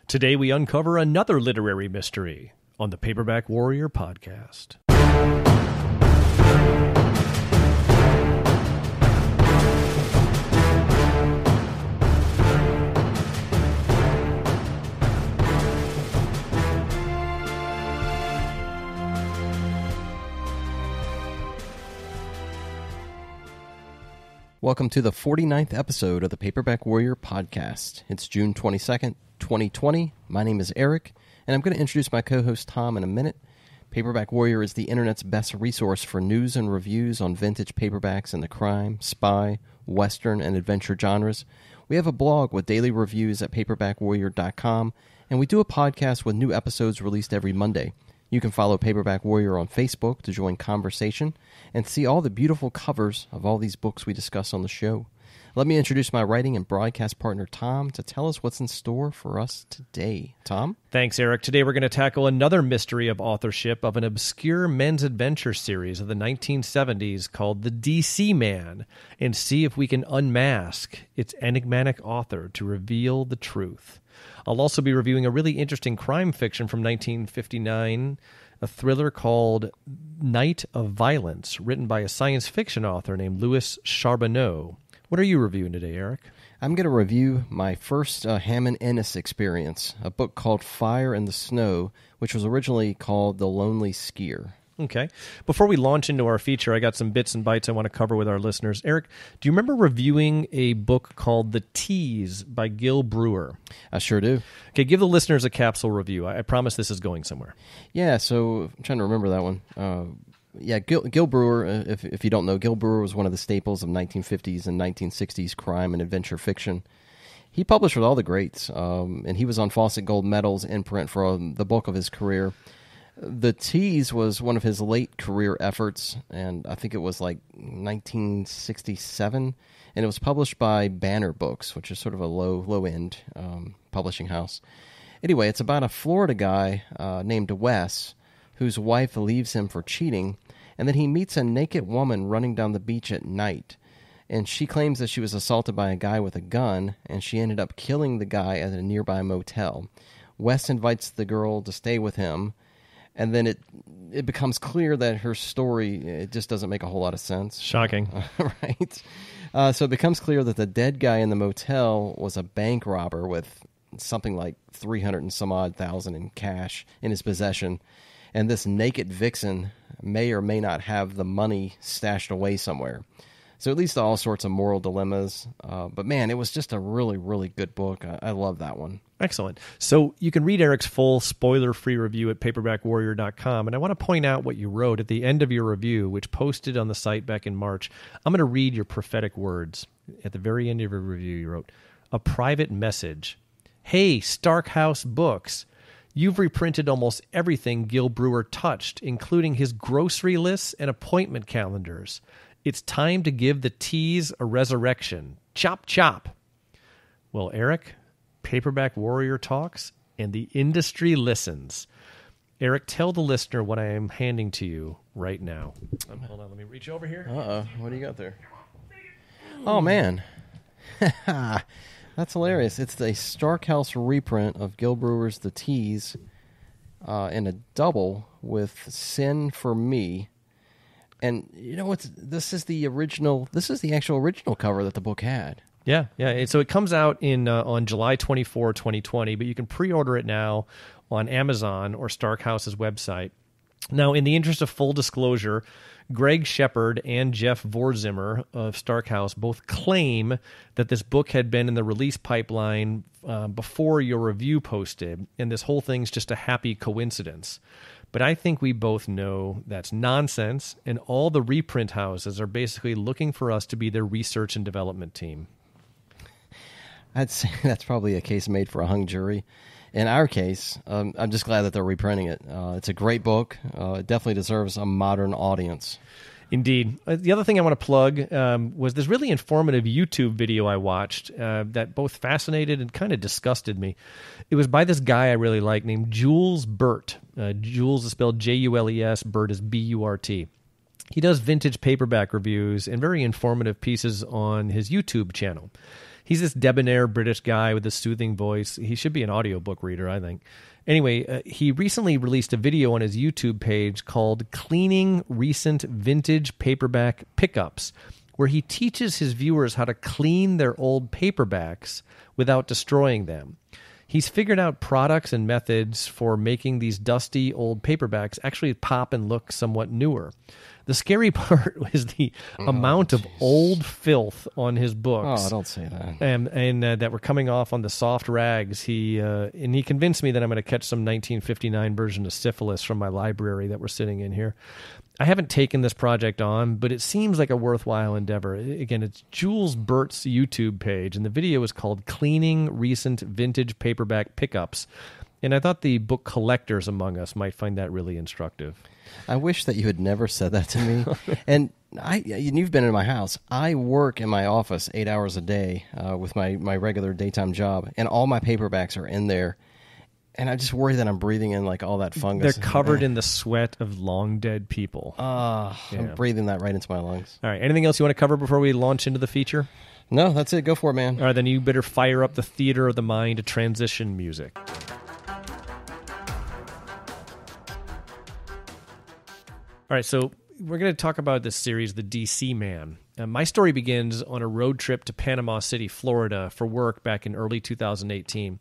Today we uncover another literary mystery on the Paperback Warrior podcast. Welcome to the 49th episode of the Paperback Warrior podcast. It's June 22nd, 2020. My name is Eric, and I'm going to introduce my co-host Tom in a minute. Paperback Warrior is the internet's best resource for news and reviews on vintage paperbacks in the crime, spy, western, and adventure genres. We have a blog with daily reviews at paperbackwarrior.com, and we do a podcast with new episodes released every Monday. You can follow Paperback Warrior on Facebook to join conversation and see all the beautiful covers of all these books we discuss on the show. Let me introduce my writing and broadcast partner, Tom, to tell us what's in store for us today. Tom? Thanks, Eric. Today we're going to tackle another mystery of authorship of an obscure men's adventure series of the 1970s called The DC Man, and see if we can unmask its enigmatic author to reveal the truth. I'll also be reviewing a really interesting crime fiction from 1959, a thriller called Night of Violence, written by a science fiction author named Louis Charbonneau. What are you reviewing today, Eric? I'm going to review my first Hammond Ennis experience, a book called Fire in the Snow, which was originally called The Lonely Skier. Okay. Before we launch into our feature, I got some bits and bytes I want to cover with our listeners. Eric, do you remember reviewing a book called The Tease by Gil Brewer? I sure do. Okay, give the listeners a capsule review. I promise this is going somewhere. Yeah, so I'm trying to remember that one. Gil Brewer, if you don't know, Gil Brewer was one of the staples of 1950s and 1960s crime and adventure fiction. He published with all the greats, and he was on Fawcett Gold Medal's imprint for the bulk of his career. The Tease was one of his late career efforts, and I think it was like 1967, and it was published by Banner Books, which is sort of a low-end publishing house. Anyway, it's about a Florida guy named Wes, whose wife leaves him for cheating, and then he meets a naked woman running down the beach at night, and she claims that she was assaulted by a guy with a gun, and she ended up killing the guy at a nearby motel. Wes invites the girl to stay with him, and then it becomes clear that her story, it just doesn't make a whole lot of sense. Shocking. Right? So it becomes clear that the dead guy in the motel was a bank robber with something like $300 and some odd thousand in cash in his possession. And this naked vixen may or may not have the money stashed away somewhere. So it leads to all sorts of moral dilemmas. But man, it was just a really, really good book. I love that one. Excellent. So you can read Eric's full spoiler-free review at paperbackwarrior.com. And I want to point out what you wrote at the end of your review, which posted on the site back in March. I'm going to read your prophetic words. At the very end of your review, you wrote, "A private message. Hey, Stark House Books. You've reprinted almost everything Gil Brewer touched, including his grocery lists and appointment calendars. It's time to give the Tease a resurrection. Chop, chop." Well, Eric, Paperback Warrior talks, and the industry listens. Eric, tell the listener what I am handing to you right now. Hold on, let me reach over here. Uh-oh, what do you got there? Oh, man. That's hilarious. It's the Stark House reprint of Gil Brewer's The Tease in a double with Sin for Me. And you know what? This is the actual original cover that the book had. Yeah. So it comes out on July 24, 2020, but you can pre-order it now on Amazon or Stark House's website. Now, in the interest of full disclosure, Greg Shepard and Jeff Vorzimmer of Stark House both claim that this book had been in the release pipeline before your review posted, and this whole thing's just a happy coincidence. But I think we both know that's nonsense, and all the reprint houses are basically looking for us to be their research and development team. I'd say that's probably a case made for a hung jury. In our case, I'm just glad that they're reprinting it. It's a great book. It definitely deserves a modern audience. Indeed. The other thing I want to plug was this really informative YouTube video I watched that both fascinated and kind of disgusted me. It was by this guy I really like named Jules Burt. Jules is spelled Jules, Burt is Burt. He does vintage paperback reviews and very informative pieces on his YouTube channel. He's this debonair British guy with a soothing voice. He should be an audiobook reader, I think. Anyway, he recently released a video on his YouTube page called Cleaning Recent Vintage Paperback Pickups, where he teaches his viewers how to clean their old paperbacks without destroying them. He's figured out products and methods for making these dusty old paperbacks actually pop and look somewhat newer. The scary part is the amount of old filth on his books. Oh, don't say that. And that were coming off on the soft rags. He convinced me that I'm going to catch some 1959 version of Syphilis from my library that we're sitting in here. I haven't taken this project on, but it seems like a worthwhile endeavor. Again, it's Jules Burt's YouTube page, and the video is called Cleaning Recent Vintage Paperback Pickups. And I thought the book collectors among us might find that really instructive. I wish that you had never said that to me. And you've been in my house. I work in my office 8 hours a day with my regular daytime job, and all my paperbacks are in there. And I just worry that I'm breathing in like all that fungus. They're covered in the sweat of long dead people. I'm breathing that right into my lungs. All right. Anything else you want to cover before we launch into the feature? No, that's it. Go for it, man. All right, then you better fire up the theater of the mind to transition music. All right, so we're going to talk about this series, The DC Man. My story begins on a road trip to Panama City, Florida for work back in early 2018.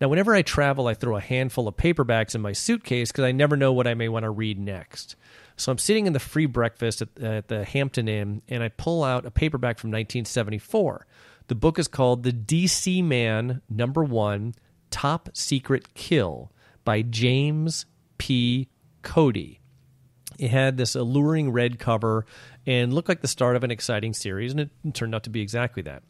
Now, whenever I travel, I throw a handful of paperbacks in my suitcase because I never know what I may want to read next. So I'm sitting in the free breakfast at the Hampton Inn, and I pull out a paperback from 1974. The book is called The DC Man #1 Top Secret Kill by James P. Cody. It had this alluring red cover and looked like the start of an exciting series, and it turned out to be exactly that.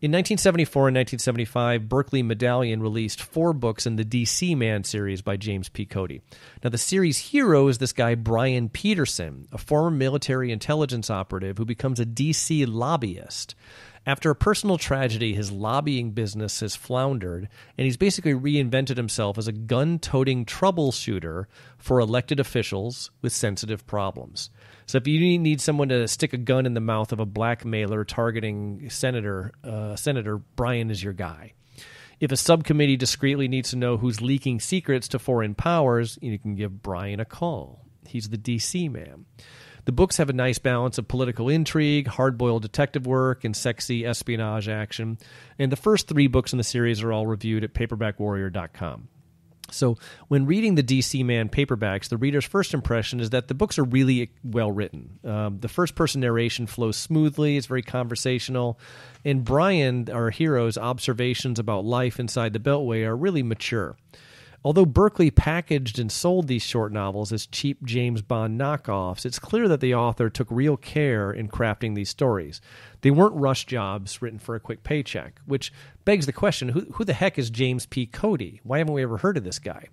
In 1974 and 1975, Berkeley Medallion released 4 books in the DC Man series by James P. Cody. Now, the series hero is this guy, Brian Peterson, a former military intelligence operative who becomes a DC lobbyist. After a personal tragedy, his lobbying business has floundered, and he's basically reinvented himself as a gun-toting troubleshooter for elected officials with sensitive problems. So if you need someone to stick a gun in the mouth of a blackmailer targeting Senator Brian is your guy. If a subcommittee discreetly needs to know who's leaking secrets to foreign powers, you can give Brian a call. He's the DC man. The books have a nice balance of political intrigue, hard-boiled detective work, and sexy espionage action. And the first 3 books in the series are all reviewed at paperbackwarrior.com. So when reading the DC Man paperbacks, the reader's first impression is that the books are really well written. The first-person narration flows smoothly. It's very conversational. And Brian, our hero's observations about life inside the Beltway are really mature. Although Berkeley packaged and sold these short novels as cheap James Bond knockoffs, it's clear that the author took real care in crafting these stories. They weren't rush jobs written for a quick paycheck, which begs the question, who the heck is James P. Cody? Why haven't we ever heard of this guy?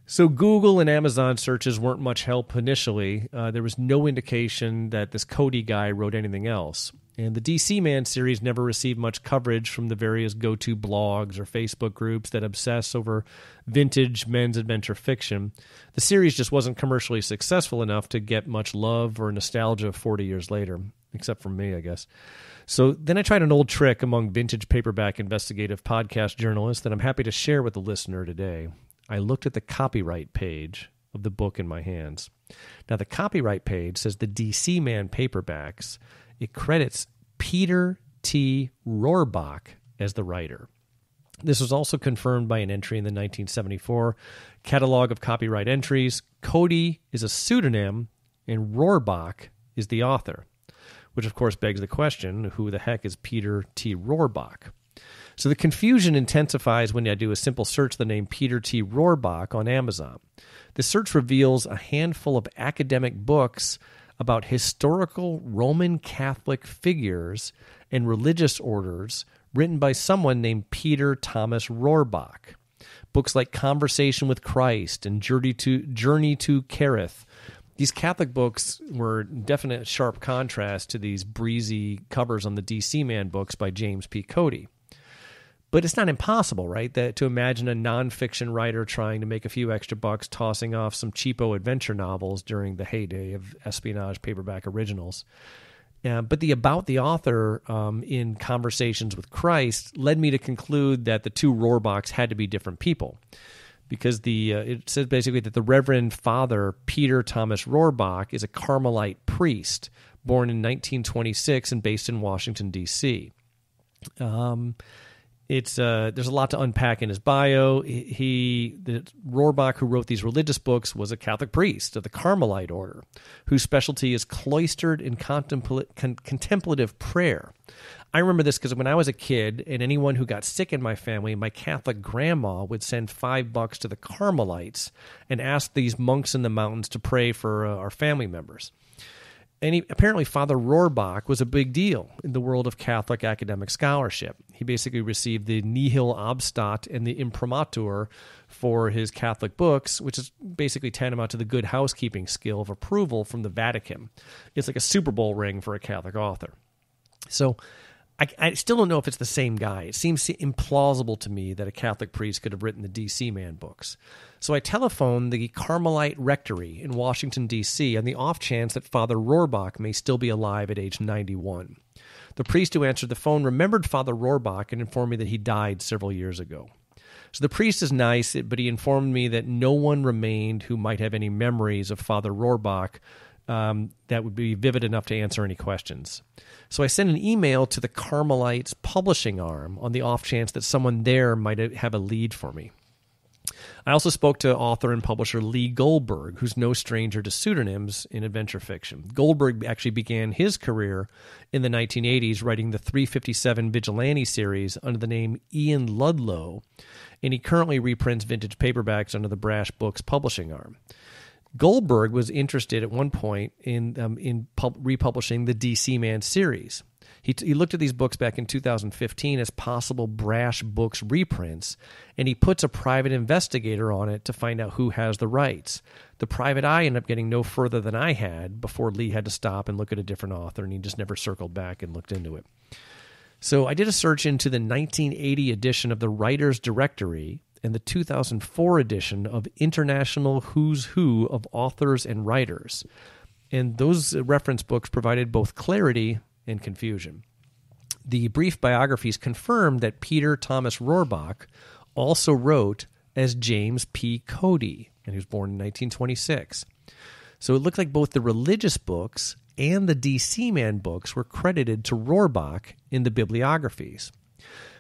So Google and Amazon searches weren't much help initially. There was no indication that this Cody guy wrote anything else. And the DC Man series never received much coverage from the various go-to blogs or Facebook groups that obsess over vintage men's adventure fiction. The series just wasn't commercially successful enough to get much love or nostalgia 40 years later, except from me, I guess. So then I tried an old trick among vintage paperback investigative podcast journalists that I'm happy to share with the listener today. I looked at the copyright page of the book in my hands. Now, the copyright page says the DC Man paperbacks. It credits Peter T. Rohrbach as the writer. This was also confirmed by an entry in the 1974 Catalog of Copyright Entries. Cody is a pseudonym, and Rohrbach is the author, which of course begs the question, who the heck is Peter T. Rohrbach? So the confusion intensifies when I do a simple search of the name Peter T. Rohrbach on Amazon. The search reveals a handful of academic books about historical Roman Catholic figures and religious orders written by someone named Peter Thomas Rohrbach. Books like Conversation with Christ and Journey to Kerith. These Catholic books were definite sharp contrast to these breezy covers on the DC Man books by James P. Cody. But it's not impossible, right, to imagine a nonfiction writer trying to make a few extra bucks tossing off some cheapo adventure novels during the heyday of espionage paperback originals. But about the author in Conversations with Christ led me to conclude that the two Rohrbachs had to be different people, because it says basically that the Reverend Father Peter Thomas Rohrbach is a Carmelite priest born in 1926 and based in Washington, D.C. There's a lot to unpack in his bio. The Rohrbach, who wrote these religious books, was a Catholic priest of the Carmelite order, whose specialty is cloistered and contemplative prayer. I remember this because when I was a kid, and anyone who got sick in my family, my Catholic grandma would send $5 to the Carmelites and ask these monks in the mountains to pray for our family members. And apparently Father Rohrbach was a big deal in the world of Catholic academic scholarship. He basically received the nihil obstat and the imprimatur for his Catholic books, which is basically tantamount to the good housekeeping skill of approval from the Vatican. It's like a Super Bowl ring for a Catholic author. So I still don't know if it's the same guy. It seems implausible to me that a Catholic priest could have written the D.C. Man books. So I telephoned the Carmelite Rectory in Washington, D.C. on the off chance that Father Rohrbach may still be alive at age 91. The priest who answered the phone remembered Father Rohrbach and informed me that he died several years ago. So the priest is nice, but he informed me that no one remained who might have any memories of Father Rohrbach that would be vivid enough to answer any questions. So I sent an email to the Carmelites publishing arm on the off chance that someone there might have a lead for me. I also spoke to author and publisher Lee Goldberg, who's no stranger to pseudonyms in adventure fiction. Goldberg actually began his career in the 1980s writing the 357 Vigilante series under the name Ian Ludlow, and he currently reprints vintage paperbacks under the Brash Books publishing arm. Goldberg was interested at one point in republishing the D.C. Man series. He looked at these books back in 2015 as possible Brash Books reprints, and he puts a private investigator on it to find out who has the rights. The private eye ended up getting no further than I had before Lee had to stop and look at a different author, and he just never circled back and looked into it. So I did a search into the 1980 edition of the Writer's Directory and the 2004 edition of International Who's Who of Authors and Writers. And those reference books provided both clarity and confusion. The brief biographies confirmed that Peter Thomas Rohrbach also wrote as James P. Cody, and he was born in 1926. So it looked like both the religious books and the D.C. Man books were credited to Rohrbach in the bibliographies.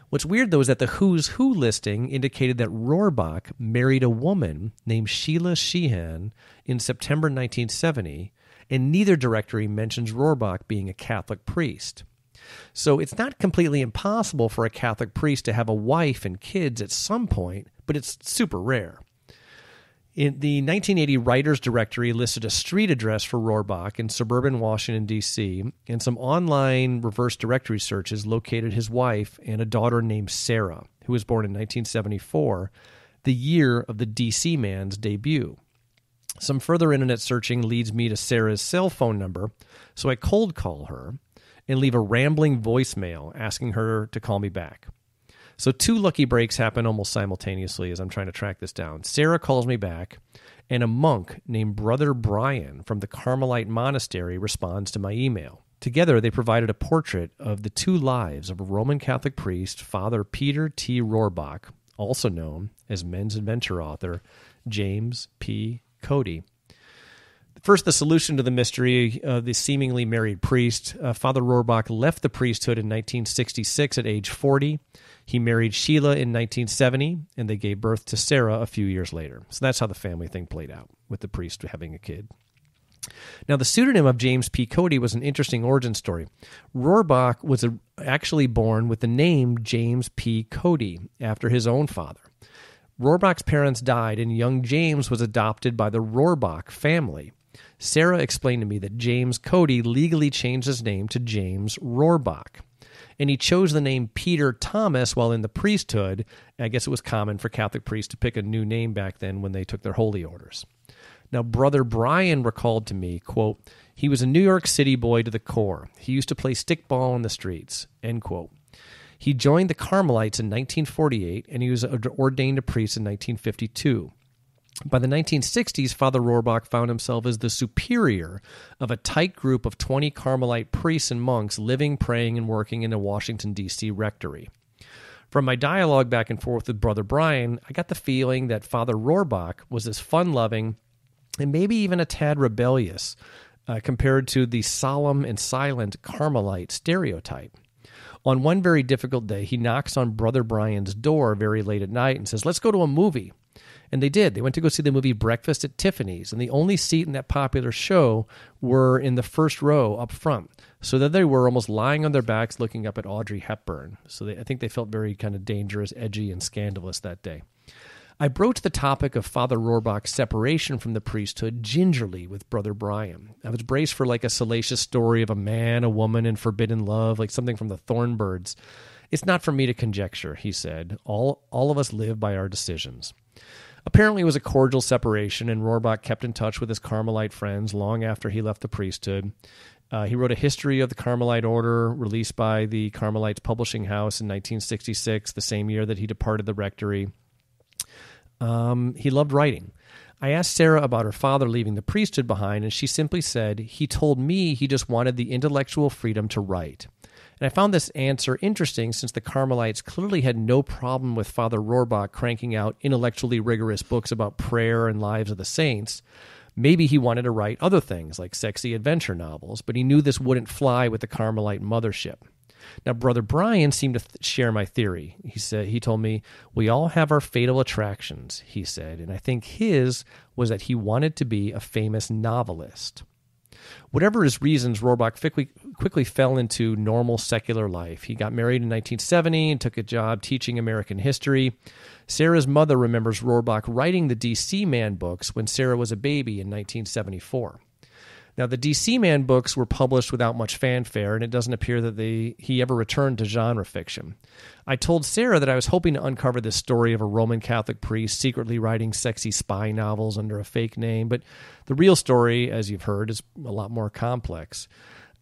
What's weird, though, is that the Who's Who listing indicated that Rohrbach married a woman named Sheila Sheehan in September 1970, and neither directory mentions Rohrbach being a Catholic priest. So it's not completely impossible for a Catholic priest to have a wife and kids at some point, but it's super rare. In the 1980 Writer's Directory listed a street address for Rohrbach in suburban Washington, D.C., and some online reverse directory searches located his wife and a daughter named Sarah, who was born in 1974, the year of the D.C. Man's debut. Some further internet searching leads me to Sarah's cell phone number, so I cold call her and leave a rambling voicemail asking her to call me back. So two lucky breaks happen almost simultaneously as I'm trying to track this down. Sarah calls me back, and a monk named Brother Brian from the Carmelite Monastery responds to my email. Together, they provided a portrait of the two lives of a Roman Catholic priest, Father Peter T. Rohrbach, also known as men's adventure author James P. Cody. First, the solution to the mystery of the seemingly married priest. Father Rohrbach left the priesthood in 1966 at age 40. He married Sheila in 1970, and they gave birth to Sarah a few years later. So that's how the family thing played out, with the priest having a kid. Now, the pseudonym of James P. Cody was an interesting origin story. Rohrbach was actually born with the name James P. Cody, after his own father. Rohrbach's parents died, and young James was adopted by the Rohrbach family. Sarah explained to me that James Cody legally changed his name to James Rohrbach, and he chose the name Peter Thomas while in the priesthood. I guess it was common for Catholic priests to pick a new name back then when they took their holy orders. Now, Brother Brian recalled to me, quote, "He was a New York City boy to the core. He used to play stickball in the streets," end quote. He joined the Carmelites in 1948, and he was ordained a priest in 1952. By the 1960s, Father Rohrbach found himself as the superior of a tight group of 20 Carmelite priests and monks living, praying, and working in a Washington, D.C. rectory. From my dialogue back and forth with Brother Brian, I got the feeling that Father Rohrbach was as fun-loving and maybe even a tad rebellious compared to the solemn and silent Carmelite stereotype. On one very difficult day, he knocks on Brother Brian's door very late at night and says, "Let's go to a movie." And they did. They went to go see the movie Breakfast at Tiffany's, and the only seat in that popular show were in the first row up front. So that they were almost lying on their backs looking up at Audrey Hepburn. So I think they felt very kind of dangerous, edgy, and scandalous that day. I broached the topic of Father Rohrbach's separation from the priesthood gingerly with Brother Brian. I was braced for like a salacious story of a man, a woman, and forbidden love, like something from the Thornbirds. "It's not for me to conjecture," he said. All of us live by our decisions." Apparently it was a cordial separation, and Rohrbach kept in touch with his Carmelite friends long after he left the priesthood. He wrote a history of the Carmelite order, released by the Carmelites Publishing House in 1966, the same year that he departed the rectory. He loved writing. I asked Sarah about her father leaving the priesthood behind, and she simply said, "He told me he just wanted the intellectual freedom to write." And I found this answer interesting since the Carmelites clearly had no problem with Father Rohrbach cranking out intellectually rigorous books about prayer and lives of the saints. Maybe he wanted to write other things like sexy adventure novels, but he knew this wouldn't fly with the Carmelite mothership. Now, Brother Brian seemed to share my theory. He told me, "We all have our fatal attractions," he said, and I think his was that he wanted to be a famous novelist. Whatever his reasons, Rohrbach quickly fell into normal secular life. He got married in 1970 and took a job teaching American history. Sarah's mother remembers Rohrbach writing the D.C. Man books when Sarah was a baby in 1974. Now, the D.C. Man books were published without much fanfare, and it doesn't appear that he ever returned to genre fiction. I told Sarah that I was hoping to uncover this story of a Roman Catholic priest secretly writing sexy spy novels under a fake name, but the real story, as you've heard, is a lot more complex.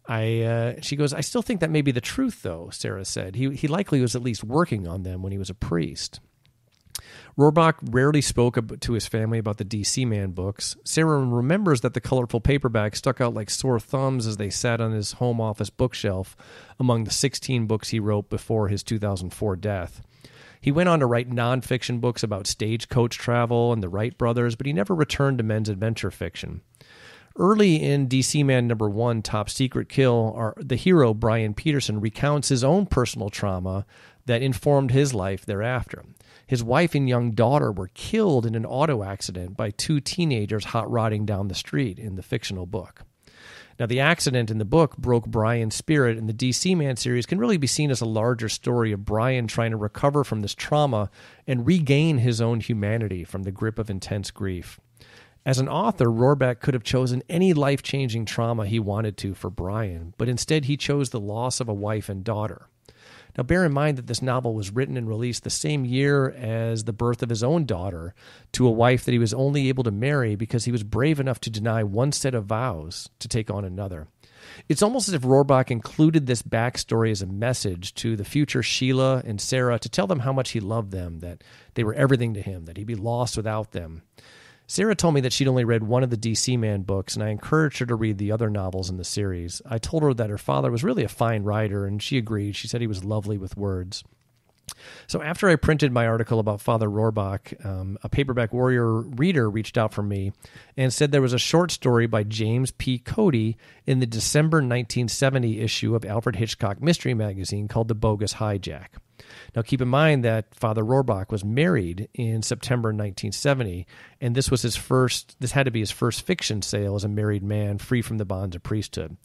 She goes, "I still think that may be the truth, though," Sarah said. He likely was at least working on them when he was a priest. Rohrbach rarely spoke to his family about the D.C. Man books. Sarah remembers that the colorful paperback stuck out like sore thumbs as they sat on his home office bookshelf among the 16 books he wrote before his 2004 death. He went on to write nonfiction books about stagecoach travel and the Wright brothers, but he never returned to men's adventure fiction. Early in D.C. Man number 1, Top Secret Kill, the hero, Brian Peterson, recounts his own personal trauma that informed his life thereafter. His wife and young daughter were killed in an auto accident by two teenagers hot-rodding down the street in the fictional book. Now, the accident in the book broke Brian's spirit, and the D.C. Man series can really be seen as a larger story of Brian trying to recover from this trauma and regain his own humanity from the grip of intense grief. As an author, Rohrbach could have chosen any life-changing trauma he wanted to for Brian, but instead he chose the loss of a wife and daughter. Now, bear in mind that this novel was written and released the same year as the birth of his own daughter to a wife that he was only able to marry because he was brave enough to deny one set of vows to take on another. It's almost as if Rohrbach included this backstory as a message to the future Sheila and Sarah to tell them how much he loved them, that they were everything to him, that he'd be lost without them. Sarah told me that she'd only read one of the D.C. Man books, and I encouraged her to read the other novels in the series. I told her that her father was really a fine writer, and she agreed. She said he was lovely with words. So after I printed my article about Father Rohrbach, a Paperback Warrior reader reached out for me and said there was a short story by James P. Cody in the December 1970 issue of Alfred Hitchcock Mystery Magazine called The Bogus Hijack. Now, keep in mind that Father Rohrbach was married in September 1970, and this had to be his first fiction sale as a married man, free from the bonds of priesthood.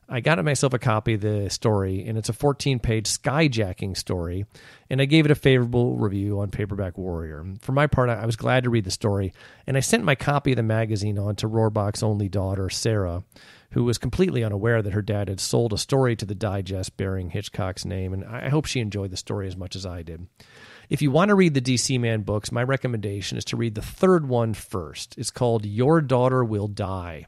I got myself a copy of the story, and it's a 14-page skyjacking story, and I gave it a favorable review on Paperback Warrior. For my part, I was glad to read the story, and I sent my copy of the magazine on to Rohrbach's only daughter, Sarah, who was completely unaware that her dad had sold a story to the Digest bearing Hitchcock's name, and I hope she enjoyed the story as much as I did. If you want to read the D.C. Man books, my recommendation is to read the third one first. It's called Your Daughter Will Die,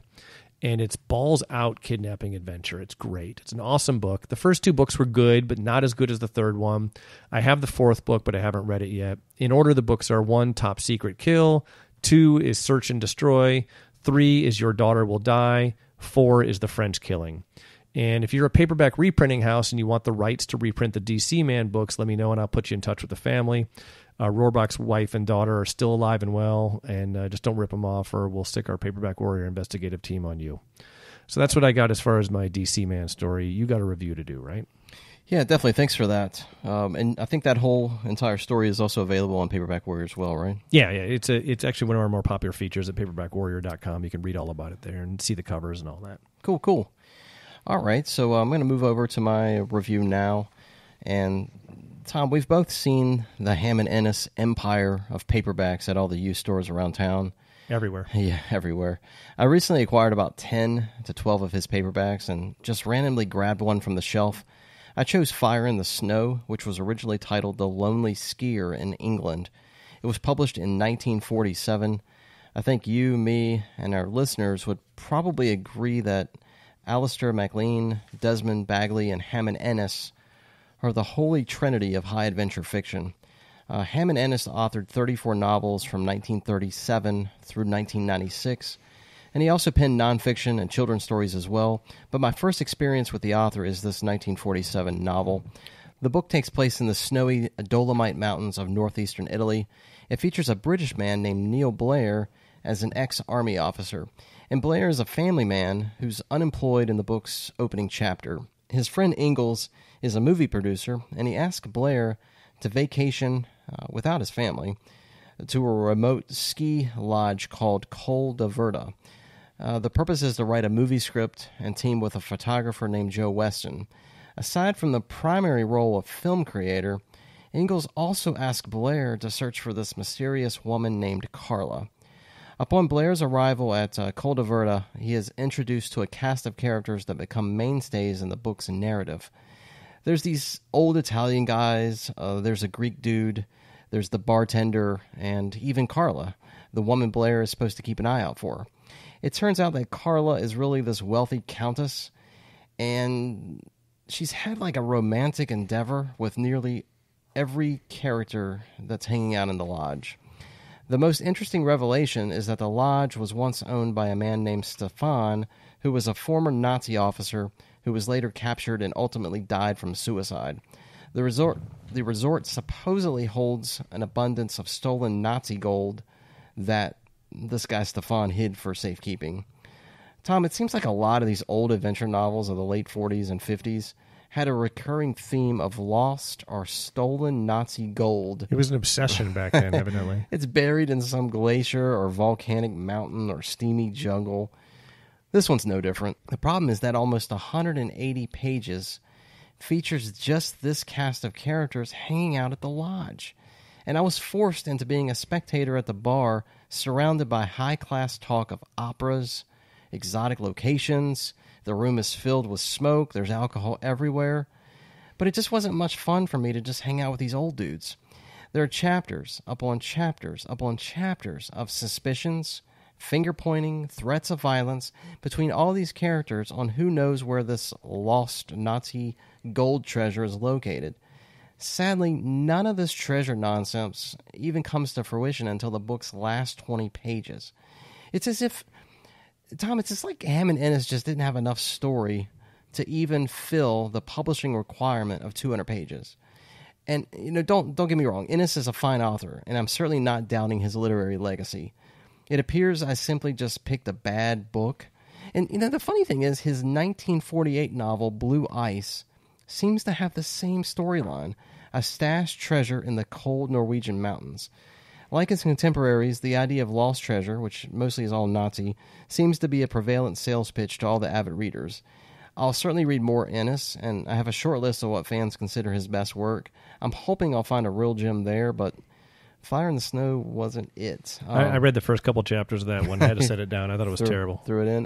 and it's balls-out kidnapping adventure. It's great. It's an awesome book. The first two books were good, but not as good as the third one. I have the fourth book, but I haven't read it yet. In order, the books are 1, Top Secret Kill, 2 is Search and Destroy. 3 is Your Daughter Will Die. 4 is The French Killing. And if you're a paperback reprinting house and you want the rights to reprint the DC Man books, let me know and I'll put you in touch with the family. Rohrbach's wife and daughter are still alive and well, and just don't rip them off or we'll stick our Paperback Warrior investigative team on you. So that's what I got as far as my DC Man story. You got a review to do, right? Yeah, definitely. Thanks for that. And I think that whole entire story is also available on Paperback Warrior as well, right? Yeah. It's actually one of our more popular features at paperbackwarrior.com. You can read all about it there and see the covers and all that. Cool. All right, so I'm going to move over to my review now. And Tom, we've both seen the Hammond Ennis empire of paperbacks at all the used stores around town. Everywhere. Yeah, everywhere. I recently acquired about 10 to 12 of his paperbacks and just randomly grabbed one from the shelf. I chose Fire in the Snow, which was originally titled The Lonely Skier in England. It was published in 1947. I think you, me, and our listeners would probably agree that Alistair MacLean, Desmond Bagley, and Hammond Ennis are the holy trinity of high adventure fiction. Hammond Ennis authored 34 novels from 1937 through 1996, and he also penned nonfiction and children's stories as well. But my first experience with the author is this 1947 novel. The book takes place in the snowy Dolomite Mountains of northeastern Italy. It features a British man named Neil Blair as an ex-army officer. And Blair is a family man who's unemployed in the book's opening chapter. His friend Ingalls is a movie producer, and he asks Blair to vacation without his family to a remote ski lodge called Col de Verda. The purpose is to write a movie script and team with a photographer named Joe Weston. Aside from the primary role of film creator, Ingalls also asks Blair to search for this mysterious woman named Carla. Upon Blair's arrival at Col de Verda, he is introduced to a cast of characters that become mainstays in the book's narrative. There's these old Italian guys, there's a Greek dude, there's the bartender, and even Carla, the woman Blair is supposed to keep an eye out for. It turns out that Carla is really this wealthy countess, and she's had like a romantic endeavor with nearly every character that's hanging out in the lodge. The most interesting revelation is that the lodge was once owned by a man named Stefan, who was a former Nazi officer who was later captured and ultimately died from suicide. The resort supposedly holds an abundance of stolen Nazi gold that this guy Stefan hid for safekeeping. Tom, it seems like a lot of these old adventure novels of the late 40s and 50s had a recurring theme of lost or stolen Nazi gold. It was an obsession back then, evidently. It's buried in some glacier or volcanic mountain or steamy jungle. This one's no different. The problem is that almost 180 pages features just this cast of characters hanging out at the lodge. And I was forced into being a spectator at the bar, surrounded by high-class talk of operas, exotic locations. The room is filled with smoke. There's alcohol everywhere. But it just wasn't much fun for me to just hang out with these old dudes. There are chapters upon chapters upon chapters of suspicions, finger-pointing, threats of violence between all these characters on who knows where this lost Nazi gold treasure is located. Sadly, none of this treasure nonsense even comes to fruition until the book's last 20 pages. It's as if, Tom, it's just like Hammond Ennis just didn't have enough story to even fill the publishing requirement of 200 pages. And, don't get me wrong, Ennis is a fine author, and I'm certainly not doubting his literary legacy. It appears I simply just picked a bad book. And, the funny thing is, his 1948 novel, Blue Ice, seems to have the same storyline, a stashed treasure in the cold Norwegian mountains. Like his contemporaries, the idea of lost treasure, which mostly is all Nazi, seems to be a prevalent sales pitch to all the avid readers. I'll certainly read more Ennis, and I have a short list of what fans consider his best work. I'm hoping I'll find a real gem there, but Fire in the Snow wasn't it. I read the first couple chapters of that one. I had to set it down. I thought it was terrible. Threw it in.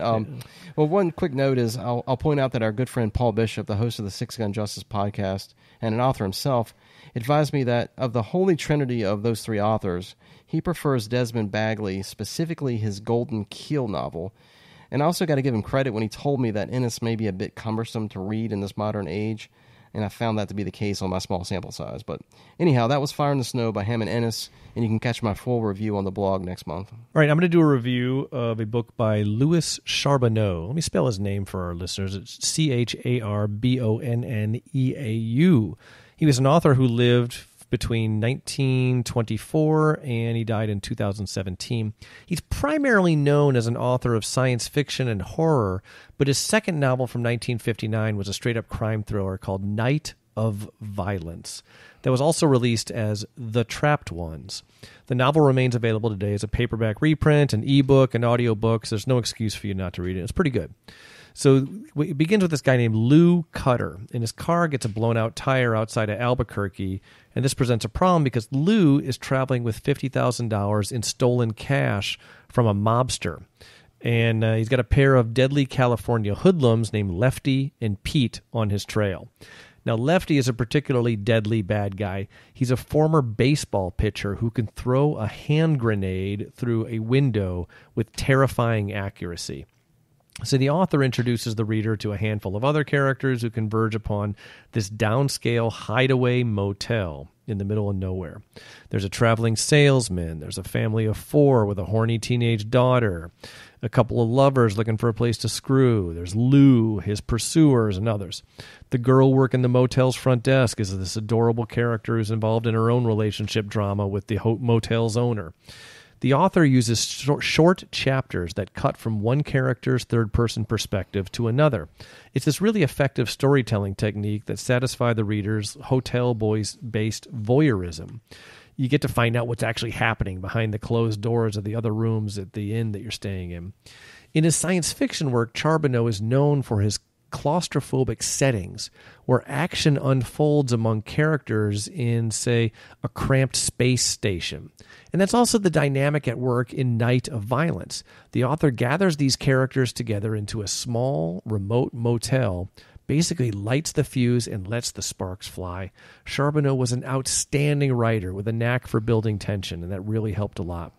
Well, one quick note is I'll point out that our good friend Paul Bishop, the host of the Six Gun Justice podcast and an author himself, advised me that of the holy trinity of those three authors, he prefers Desmond Bagley, specifically his Golden Keel novel. And I also got to give him credit when he told me that Ennis may be a bit cumbersome to read in this modern age. and I found that to be the case on my small sample size. But anyhow, that was Fire in the Snow by Hammond Ennis, and you can catch my full review on the blog next month. All right, I'm going to do a review of a book by Louis Charbonneau. Let me spell his name for our listeners. It's Charbonneau. He was an author who lived between 1924 and he died in 2017. He's primarily known as an author of science fiction and horror, but his second novel from 1959 was a straight-up crime thriller called Night of Violence that was also released as The Trapped Ones. The novel remains available today as a paperback reprint, an ebook, and audiobooks. There's no excuse for you not to read it. It's pretty good. So it begins with this guy named Lou Cutter, and his car gets a blown-out tire outside of Albuquerque, and this presents a problem because Lou is traveling with $50,000 in stolen cash from a mobster. And he's got a pair of deadly California hoodlums named Lefty and Pete on his trail. Now, Lefty is a particularly deadly bad guy. He's a former baseball pitcher who can throw a hand grenade through a window with terrifying accuracy. So the author introduces the reader to a handful of other characters who converge upon this downscale hideaway motel in the middle of nowhere. There's a traveling salesman. There's a family of 4 with a horny teenage daughter. A couple of lovers looking for a place to screw. There's Lou, his pursuers, and others. The girl working the motel's front desk is this adorable character who's involved in her own relationship drama with the motel's owner. The author uses short chapters that cut from one character's third-person perspective to another. It's this really effective storytelling technique that satisfies the reader's hotel boys-based voyeurism. You get to find out what's actually happening behind the closed doors of the other rooms at the inn that you're staying in. In his science fiction work, Charbonneau is known for his claustrophobic settings where action unfolds among characters in, say, a cramped space station. And that's also the dynamic at work in Night of Violence. The author gathers these characters together into a small, remote motel, basically lights the fuse and lets the sparks fly. Charbonneau was an outstanding writer with a knack for building tension, and that really helped a lot.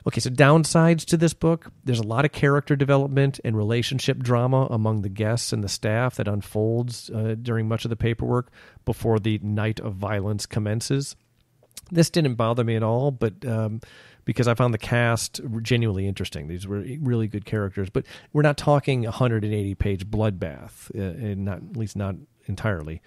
Okay, so downsides to this book, there's a lot of character development and relationship drama among the guests and the staff that unfolds during much of the paperwork before the Night of Violence commences. This didn't bother me at all, but because I found the cast genuinely interesting. These were really good characters, but we're not talking a 180-page bloodbath, and not, at least not entirely.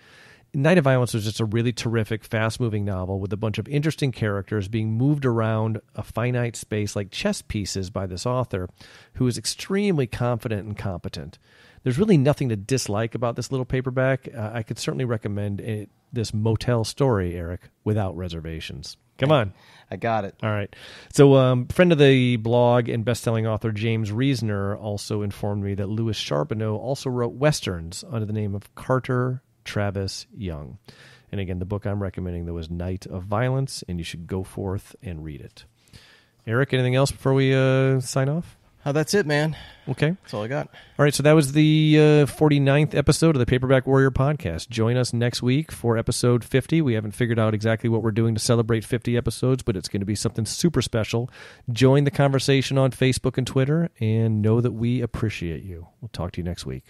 Night of Violence was just a really terrific, fast-moving novel with a bunch of interesting characters being moved around a finite space like chess pieces by this author, who is extremely confident and competent. There's really nothing to dislike about this little paperback. I could certainly recommend it, this motel story, Eric, without reservations. Come on. I got it. All right. So friend of the blog and best-selling author James Reasoner also informed me that Louis Charbonneau also wrote Westerns under the name of Carter Travis Young. And again, the book I'm recommending, though, is Night of Violence, and you should go forth and read it. Eric, anything else before we sign off? That's it, man. Okay. That's all I got. All right, so that was the 49th episode of the Paperback Warrior podcast. Join us next week for episode 50. We haven't figured out exactly what we're doing to celebrate 50 episodes, but it's going to be something super special. Join the conversation on Facebook and Twitter, and know that we appreciate you. We'll talk to you next week.